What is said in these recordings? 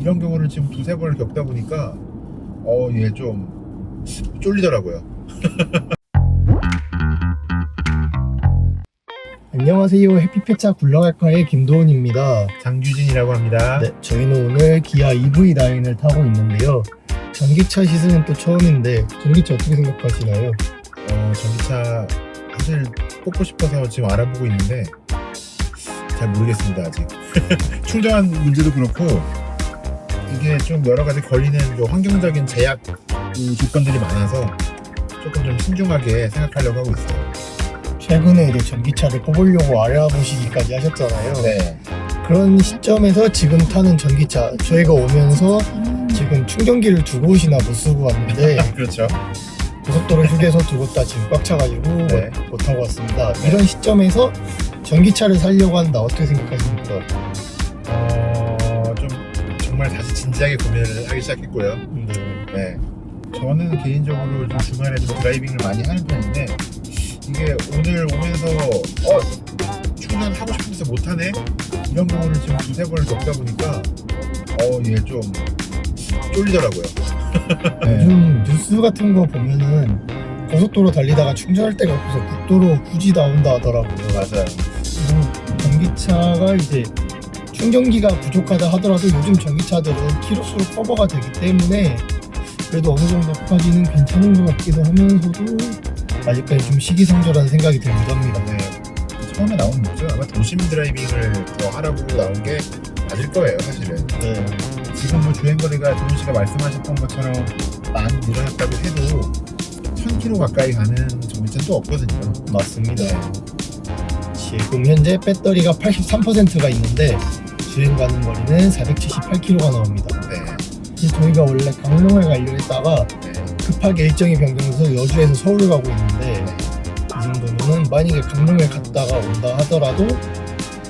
이런 경우를 지금 두세 번을 겪다 보니까 얘 좀 쫄리더라고요. 안녕하세요. 해피페차 굴러갈까의 김도훈입니다. 장규진이라고 합니다. 네, 저희는 오늘 기아 EV9을 타고 있는데요. 전기차 시승은 또 처음인데 전기차 어떻게 생각하시나요? 전기차 사실 뽑고 싶어서 지금 알아보고 있는데 잘 모르겠습니다 아직. 충전 문제도 그렇고 이게 좀 여러 가지 걸리는 환경적인 제약 조건들이 많아서 조금 좀 신중하게 생각하려고 하고 있어요. 최근에 이제 전기차를 뽑으려고 알아보시기까지 하셨잖아요. 네. 그런 시점에서 지금 타는 전기차 저희가 오면서 지금 충전기를 두 곳이나 못 쓰고 왔는데 그렇죠. 고속도로 휴게소 두 곳 다 지금 꽉 차가지고 네. 못 타고 왔습니다. 이런 시점에서 전기차를 사려고 한다 어떻게 생각하십니까? 좀 정말 다시 진지하게 고민을 하기 시작했고요. 네. 저는 개인적으로 좀 주말에 좀 드라이빙을 많이 하는 편인데 이게 오늘 오면서 충전하고 싶은데서 못하네? 이런 경우를 지금 두세 번을 겪다 보니까 얘 좀 쫄리더라고요. 요즘 뉴스 같은 거 보면은 고속도로 달리다가 충전할 데가 없어서 국도로 굳이 나온다 하더라고요. 맞아요. 그리고 전기차가 이제 충전기가 부족하다 하더라도 요즘 전기차들은 키로수로 커버가 되기 때문에 그래도 어느 정도까지는 괜찮은 것 같기도 하면서도 아직까지 좀 시기상조라는 생각이 들기도 합니다. 네. 처음에 나온 목적 아마 도심 드라이빙을 더 하라고 나온 게 맞을 거예요, 사실은. 네. 지금 뭐 주행거리가 도훈 씨가 말씀하셨던 것처럼 많이 늘어났다고 해도 1000km 가까이 가는 전기차는 또 없거든요. 맞습니다. 지금 현재 배터리가 83%가 있는데 주행 가는 거리는 478km가 나옵니다. 네. 저희가 원래 강릉을 가려고 했다가 네. 급하게 일정이 변경돼서 여주에서 서울을 가고 있는데 이 정도면은 만약에 강릉을 갔다가 온다 하더라도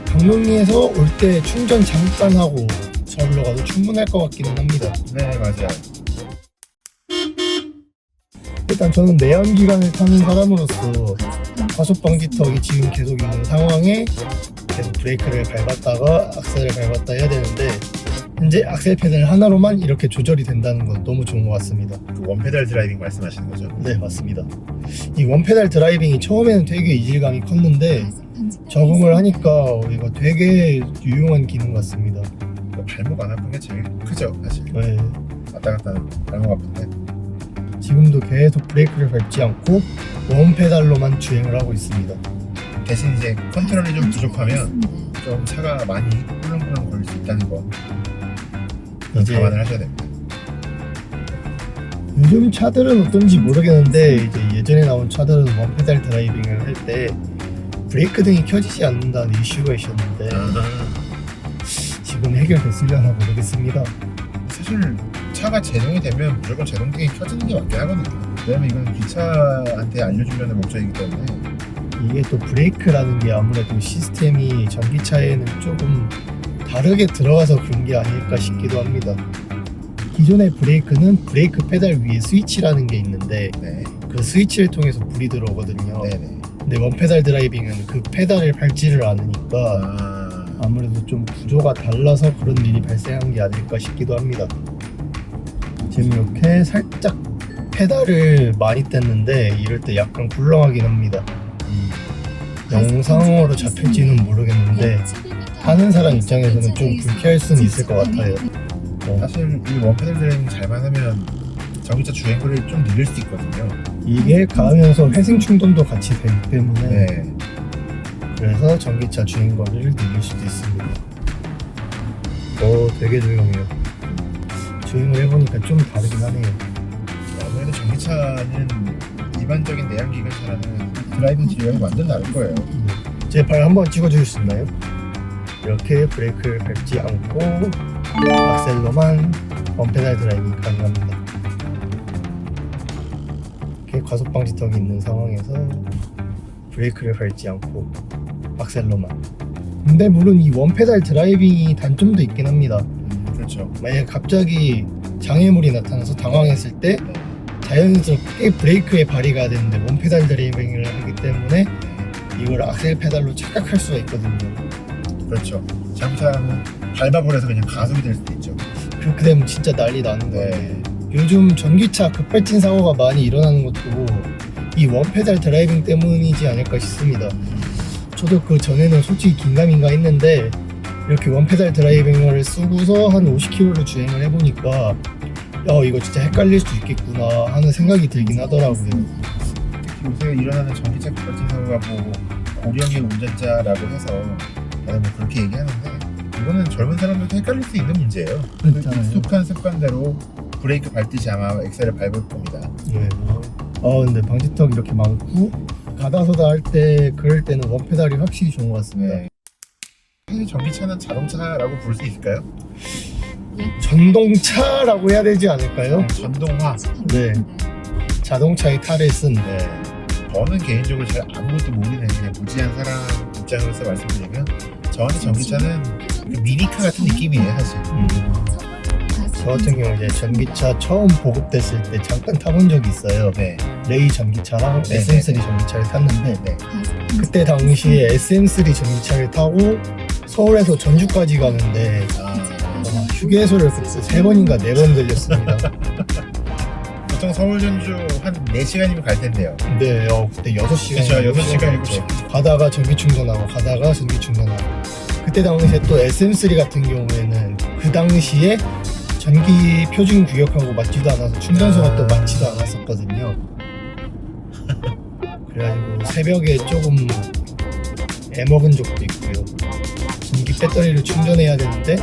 강릉에서 올 때 충전 잠깐 하고 서울로 가도 충분할 것 같기는 합니다. 네, 맞아요. 일단 저는 내연기관을 타는 사람으로서 과속방지턱이 지금 계속 있는 상황에 계속 브레이크를 밟았다가 악셀을 밟았다 해야 되는데 현재 악셀 페달 하나로만 이렇게 조절이 된다는 건 너무 좋은 것 같습니다. 그 원페달 드라이빙 말씀하시는 거죠? 네, 맞습니다. 이 원페달 드라이빙이 처음에는 되게 이질감이 컸는데 적응을 하니까 이거 되게 유용한 기능 같습니다. 발목 안 아픈 게 제일 크죠, 사실. 네, 왔다 갔다 하는 발목 아픈데. 지금도 계속 브레이크를 밟지 않고 원페달로만 주행을 하고 있습니다. 대신 이제 컨트롤이 좀 부족하면 좀 차가 많이 꿀렁꿀렁 거릴 수 있다는 거 이제 감안을 하셔야 됩니다. 요즘 차들은 어떤지 모르겠는데 이제 예전에 나온 차들은 원페달 드라이빙을 할 때 브레이크 등이 켜지지 않는다는 이슈가 있었는데 지금 해결됐으려나 모르겠습니다. 사실 차가 제동이 되면 무조건 제동등이 켜지는 게 맞긴 하거든요. 왜냐면 이건 기차한테 알려주려는 목적이기 때문에. 이게 또 브레이크라는 게 아무래도 시스템이 전기차에는 조금 다르게 들어가서 그런 게 아닐까 싶기도 합니다. 기존의 브레이크는 브레이크 페달 위에 스위치라는 게 있는데 네. 그 스위치를 통해서 불이 들어오거든요. 네네. 근데 원페달 드라이빙은 그 페달을 밟지를 않으니까 아무래도 좀 구조가 달라서 그런 일이 발생한 게 아닐까 싶기도 합니다. 지금 이렇게 살짝 페달을 많이 뗐는데 이럴 때 약간 굴렁하긴 합니다. 영상으로 잡힐지는 모르겠는데 하는 사람 입장에서는 좀 불쾌할 수는 있을 것 같아요. 사실 이 원페달 드라이빙 잘만 하면 전기차 주행거리를 좀 늘릴 수 있거든요. 이게 가면서 회생 충전도 같이 되기 때문에 네. 그래서 전기차 주행거리를 늘릴 수도 있습니다. 되게 조용해요. 주행을 해보니까 좀 다르긴 하네요. 아무래도 전기차는 일반적인 내연기관차라는 드라이빙 질량이 완전 다를 거예요. 제 발 한번 찍어주실 수 있나요? 이렇게 브레이크를 밟지 않고 악셀로만 원페달 드라이빙 가능합니다. 이렇게 과속방지턱이 있는 상황에서 브레이크를 밟지 않고 악셀로만. 근데 물론 이 원페달 드라이빙이 단점도 있긴 합니다. 그렇죠. 만약 갑자기 장애물이 나타나서 당황했을 때 자연스럽게 브레이크에 발휘가 되는데 원페달 드라이빙을 하기 때문에 이걸 악셀 페달로 착각할 수가 있거든요. 그렇죠. 잘못하면 밟아버려서 그냥 가속이 될 수도 있죠. 그렇게 되면 진짜 난리 나는 거예요. 네. 요즘 전기차 급발진 사고가 많이 일어나는 것도 이 원페달 드라이빙 때문이지 않을까 싶습니다. 저도 그 전에는 솔직히 긴가민가 했는데 이렇게 원페달 드라이빙을 쓰고서 한 50km를 주행을 해보니까 이거 진짜 헷갈릴 수 있겠구나 하는 생각이 들긴 하더라고요. 요새 일어나는 전기차 급발진 사고가 뭐 고령의 운전자라고 해서 다들 뭐 그렇게 얘기하는데 이거는 젊은 사람들도 헷갈릴 수 있는 문제예요. 그렇잖아요. 익숙한 습관대로 브레이크 밟듯이 아마 엑셀을 밟을 겁니다. 네. 근데 방지턱 이렇게 많고 가다서다 할 때 그럴 때는 원페달이 확실히 좋은 것 같습니다. 네. 사실 전기차는 자동차라고 부를 수 있을까요? 전동차라고 해야 되지 않을까요? 전동화. 네. 자동차의 탈을 쓴. 네. 저는 개인적으로 잘 아무것도 모르는 그냥 무지한 사람 입장으로서 말씀드리면 저한테 전기차는 그 미니카 같은 느낌이에요 사실. 저 같은 경우 이제 전기차 처음 보급됐을 때 잠깐 타본 적이 있어요. 네. 레이 전기차랑 네, SM3 네. 전기차를 탔는데 네. 그때 당시에 SM3 전기차를 타고 서울에서 전주까지 가는데 휴게소를 그때 3번인가 4번 들렸습니다. 보통 서울 전주 한 4시간이면 갈 텐데요. 근데 그때 6시간 그렇죠. 6시간 7시간. 가다가 전기 충전하고 가다가 전기 충전하고 그때 당시에 또 SM3 같은 경우에는 그 당시에 전기 표준 규격하고 맞지도 않아서 충전소가 또 맞지도 않았었거든요. 그래가지고 새벽에 조금 애먹은 적도 있고요. 전기 배터리를 충전해야 되는데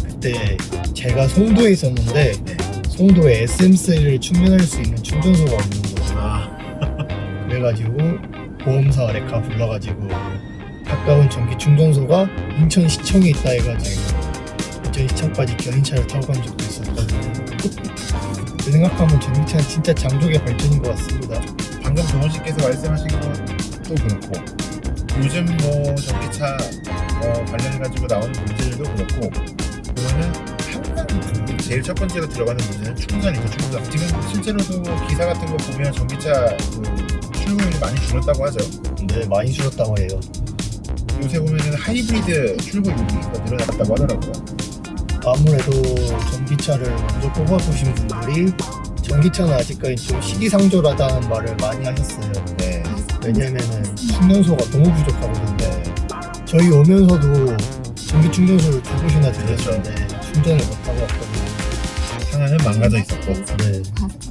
그때 제가 송도에 있었는데 송도에 SM3를 충전할 수 있는 충전소가 없는 거예요. 그래가지고 보험사 레카 불러가지고 가까운 전기 충전소가 인천시청에 있다 해가지고 인천시청까지 견인차를 타고 간 적도 있었거든요. 그 생각하면 전기차는 진짜 장족의 발전인 것 같습니다. 방금 동원 씨께서 말씀하신 것도 그렇고 요즘 뭐 전기차 관련해가지고 나오는 문제들도 그렇고 보면은 항상 그 제일 첫 번째로 들어가는 문제는 충전이죠. 충전. 지금 실제로도 기사 같은 거 보면 전기차 그 출고율이 많이 줄었다고 하죠. 네, 많이 줄었다고 해요. 요새 보면은 하이브리드 출고율이 늘어났다고 하더라고요. 아무래도 전기차를 먼저 뽑아보신 분들이 전기차는 아직까지 좀 시기상조라다는 말을 많이 하셨어요. 네. 왜냐면은 충전소가 너무 부족하거든요. 저희 오면서도 전기 충전소를 2곳이나 들렸는데 충전을 못하고 왔거든요. 하나는 망가져 있었고, 네.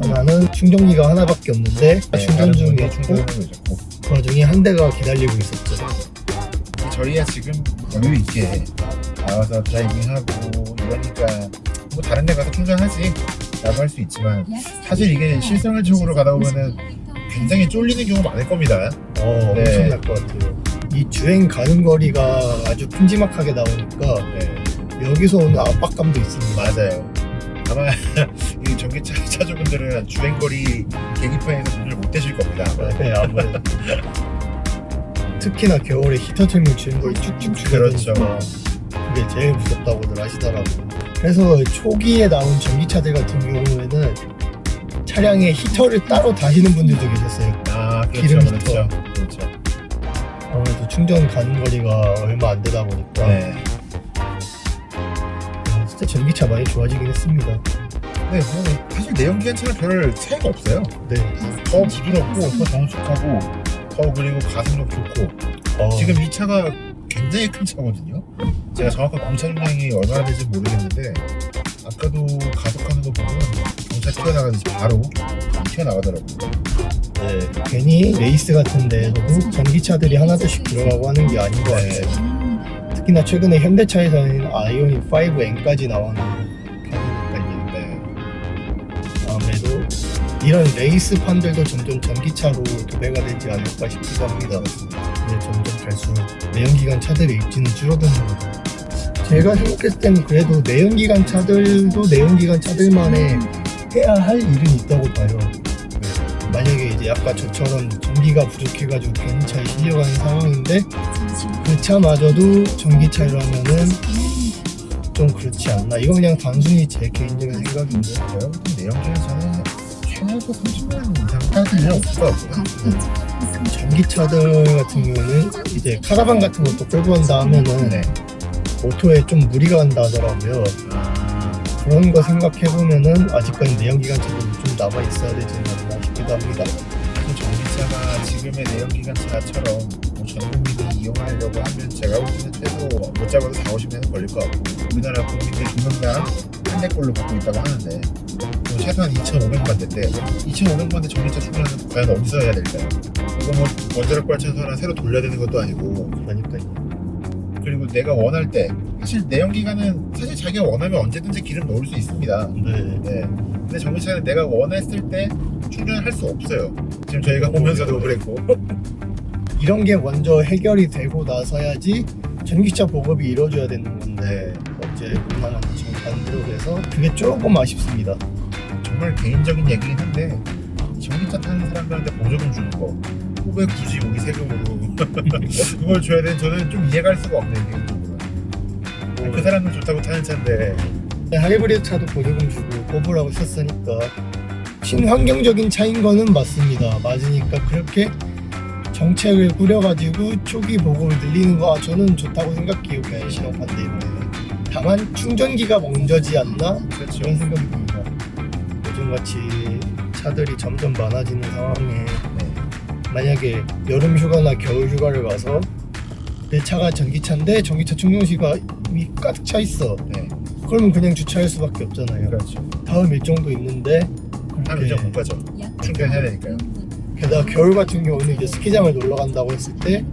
하나는 충전기가 하나밖에 없는데 충전 중이었고 충전하고 있었고, 그 와중에 한 대가 기다리고 있었죠. 저희야 지금 여유 있게 나와서 드라이빙하고 이러니까 뭐 다른 데 가서 충전하지 라고 할 수 있지만 사실 이게 실생활적으로 가다 보면은 굉장히 쫄리는 경우 많을 겁니다. 네. 엄청날 것 같아요. 이 주행 가는 거리가 아주 큼지막하게 나오니까 여기서 오는 압박감도 있습니다. 맞아요. 아마 이 전기차 차주분들은 주행거리 계기판에서 눈을 못 떼실 겁니다. 아마. 네, 아무래도 특히나 겨울에 히터 틀면 주행거리 쭉쭉 그렇죠. 줄어드니까 그게 제일 무섭다고들 하시더라고요. 그래서 초기에 나온 전기차들 같은 경우에는 차량에 히터를 따로 다시는 분들도 계셨어요. 아, 기름 그렇죠, 히터. 그렇죠. 아무래도 충전 가는 거리가 얼마 안 되다 보니까 네. 진짜 전기차 많이 좋아지긴 했습니다. 네, 뭐 사실 내연기관차는 별 차이가 없어요. 네. 더 부드럽고 더 정숙하고 더 그리고 가속력 좋고 지금 이 차가 굉장히 큰 차거든요. 제가 정확한 공차 중량이 얼마나 될지 모르겠는데 아까도 가속하는 거 보면 경차 튀어나가듯이 바로 튀어나가더라고요. 네, 괜히 레이스 같은 데에서도 전기차들이 하나둘씩 들어가고 하는 게 아닌 것 같아요. 특히나 최근에 현대차에서는 아이오닉 5N까지 나오는 편이니까요. 네. 아무래도 이런 레이스판들도 점점 전기차로 도배가 되지 않을까 싶기도 합니다. 근데 점점 갈수록 내연기관 차들의 입지는 줄어드는 거죠. 제가 생각했을 때는 그래도 내연기관 차들도 내연기관 차들만의 해야 할 일은 있다고 봐요. 만약에 이제 아까 저처럼 전기가 부족해가지고 견인차에 실려가는 상황인데 그 차마저도 전기차라면은 좀 그렇지 않나. 이건 그냥 단순히 제 개인적인 생각인데 제가 볼 때 내연기관차는 최소 30만 이상까지는 없을 것 같고요. 전기차들 같은 경우는 이제 카라반 같은 것도 끌고 간다 하면은 네. 오토에 좀 무리가 간다 하더라고요. 그런 거 생각해보면은 아직까지 내연기관차도 좀 남아있어야 되지 않나 싶기도 합니다. 그 전기차가 지금의 내연기관차처럼 뭐 전 국민이 이용하려고 하면 제가 볼 때는 최소 못 잡아도 4-50년 걸릴 것 같고 우리나라 국민들 2명당 한 대꼴로 받고 있다고 하는데 뭐 최소한 2,500만 대인데 2,500만 대 전기차 충전은 과연 어디서 해야 될까요? 이거 뭐 원자력 발전소 하나 새로 돌려야 되는 것도 아니고 그러니까요. 그리고 내가 원할 때 사실 내연기관은 사실 자기가 원하면 언제든지 기름 넣을 수 있습니다. 네. 네. 근데 전기차는 내가 원했을 때 충전을 할 수 없어요. 지금 저희가 보면서도 그랬고. 이런 게 먼저 해결이 되고 나서야지 전기차 보급이 이루어져야 되는 건데 어제 우리나라는 지금 반대로 돼서 그게 조금 아쉽습니다. 정말 개인적인 얘기긴 한데 전기차 타는 사람들한테 보조금 주는 거 왜 굳이 우리 세금으로 그걸 줘야 되는 저는 좀 이해가 할 수가 없네요 개인적으로. 그 사람들 좋다고 타는 차인데 하이브리드 차도 보조금 주고 뽑으라고 썼으니까 친환경적인 차인 거는 맞습니다. 맞으니까 그렇게 정책을 꾸려가지고 초기 보급을 늘리는 거 저는 좋다고 생각해요. 그냥 신호반대로. 다만 충전기가 먼저지 않나? 그렇죠. 그런 생각이 듭니다. 요즘같이 차들이 점점 많아지는 상황에 만약에 여름 휴가나 겨울 휴가를 가서 내 차가 전기차인데 전기차 충전시가 이미 가득 차 있어. 네. 그러면 그냥 주차할 수밖에 없잖아요. 그렇죠. 다음 일정도 있는데 다음 일정 못 가죠. 충전해야 되니까요. 게다가 겨울 같은 경우는 이제 스키장을 놀러 간다고 했을 때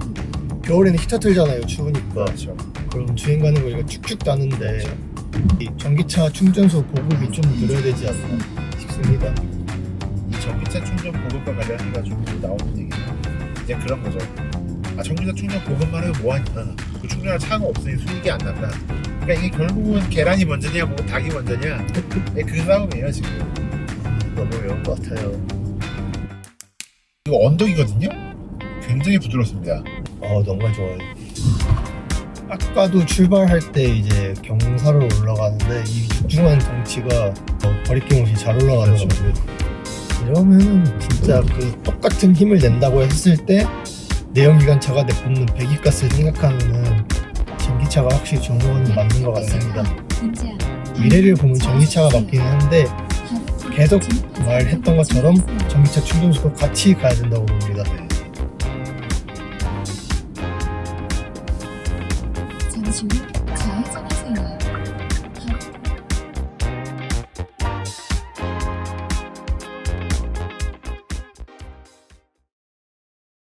겨울에는 히터 틀잖아요. 추우니까. 그렇죠. 그럼 주행 가는 거리가 쭉쭉 가는데 이 전기차 충전소 보급이 좀 늘어야 되지 않나 싶습니다. 이 전기차 충전 보급과 관련해가지고 나오는 얘기는 이제 그런 거죠. 아 전기차 충전 보급만 해도 뭐하냐. 그 충전할 차가 없으니 수익이 안 난다. 그러니까 이게 결국은 계란이 먼저냐 뭐 닭이 먼저냐 그 싸움이에요 지금. 너무 어려운 것 같아요. 이거 언덕이거든요? 굉장히 부드럽습니다. 정말 좋아요. 아까도 출발할 때 이제 경사로 올라가는데 이 육중한 덩치가 버리낌 없이 잘 올라가더라고요. 이러면은 진짜 그 똑같은 힘을 낸다고 했을 때 내연기관차가 내뿜는 배기가스를 생각하면은 전기차가 확실히 좋은 건 맞는 것 같습니다. 미래를 보면 전기차가 맞기는 한데 계속 말했던 것처럼 전기차 충전소도 같이 가야 된다고 봅니다. 잠시 후